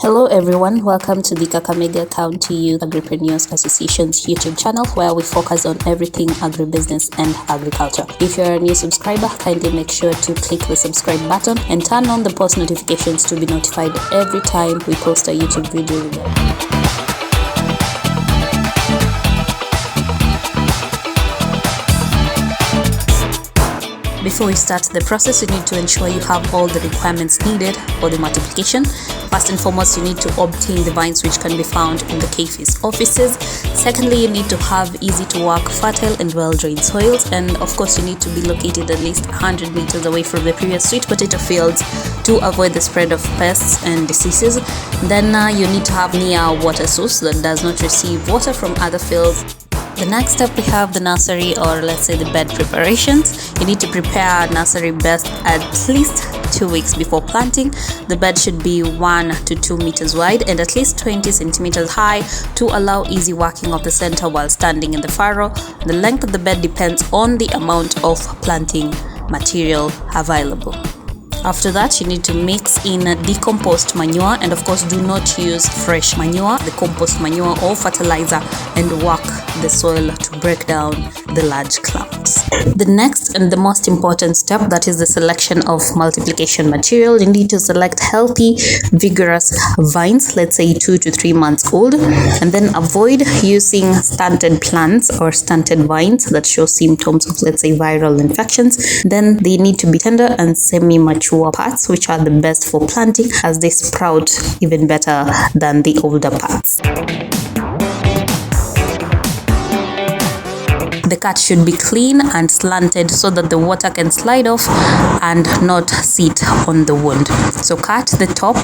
Hello everyone, welcome to the Kakamega County Youth Agripreneurs Association's YouTube channel where we focus on everything agribusiness and agriculture. If you're a new subscriber, kindly make sure to click the subscribe button and turn on the post notifications to be notified every time we post a YouTube video. Before we start the process, you need to ensure you have all the requirements needed for the multiplication. First and foremost, you need to obtain the vines which can be found in the KFIS offices. Secondly, you need to have easy to work, fertile and well-drained soils. And of course, you need to be located at least 100 meters away from the previous sweet potato fields to avoid the spread of pests and diseases. Then you need to have near water source that does not receive water from other fields. The next step, we have the nursery, or let's say the bed preparations. You need to prepare a nursery bed at least 2 weeks before planting. The bed should be 1 to 2 meters wide and at least 20 centimeters high to allow easy working of the center while standing in the furrow. The length of the bed depends on the amount of planting material available. After that, you need to mix in decomposed manure, and of course do not use fresh manure, the compost manure or fertilizer, and work the soil to break down the large clumps. The next and the most important step, that is the selection of multiplication material. You need to select healthy, vigorous vines, let's say 2 to 3 months old, and then avoid using stunted plants or stunted vines that show symptoms of, let's say, viral infections. Then they need to be tender and semi-mature parts, which are the best for planting as they sprout even better than the older parts. The cut should be clean and slanted so that the water can slide off and not sit on the wound. So cut the top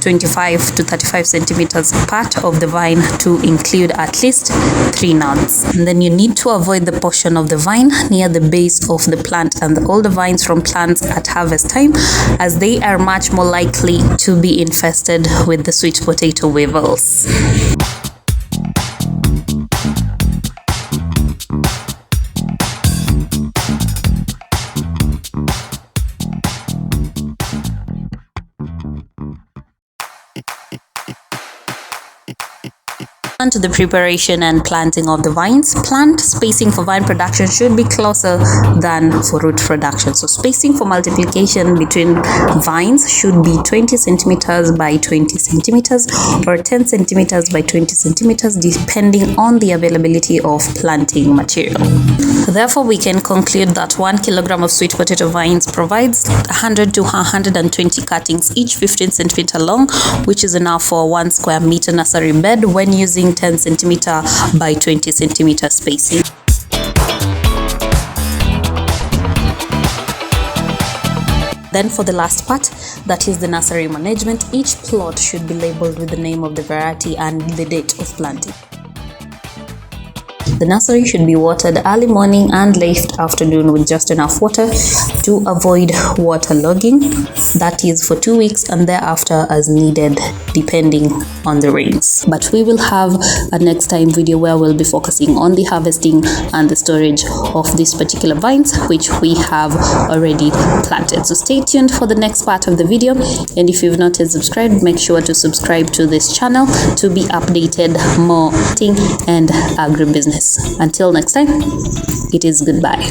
25 to 35 centimeters part of the vine to include at least 3 nodes. And then you need to avoid the portion of the vine near the base of the plant and the older vines from plants at harvest time, as they are much more likely to be infested with the sweet potato weevils. To the preparation and planting of the vines. Plant spacing for vine production should be closer than for root production. So spacing for multiplication between vines should be 20 centimeters by 20 centimeters or 10 centimeters by 20 centimeters, depending on the availability of planting material. Therefore, we can conclude that 1 kilogram of sweet potato vines provides 100 to 120 cuttings, each 15 centimeter long, which is enough for 1 square meter nursery bed when using 10 centimeter by 20 centimeter spacing. Then for the last part, that is the nursery management, each plot should be labeled with the name of the variety and the date of planting. The nursery should be watered early morning and late afternoon with just enough water to avoid water logging. That is for 2 weeks and thereafter as needed, depending on the rains. But we will have a next time video where we'll be focusing on the harvesting and the storage of these particular vines which we have already planted. So stay tuned for the next part of the video, and if you've not yet subscribed, make sure to subscribe to this channel to be updated more and agribusiness. Until next time, it is goodbye.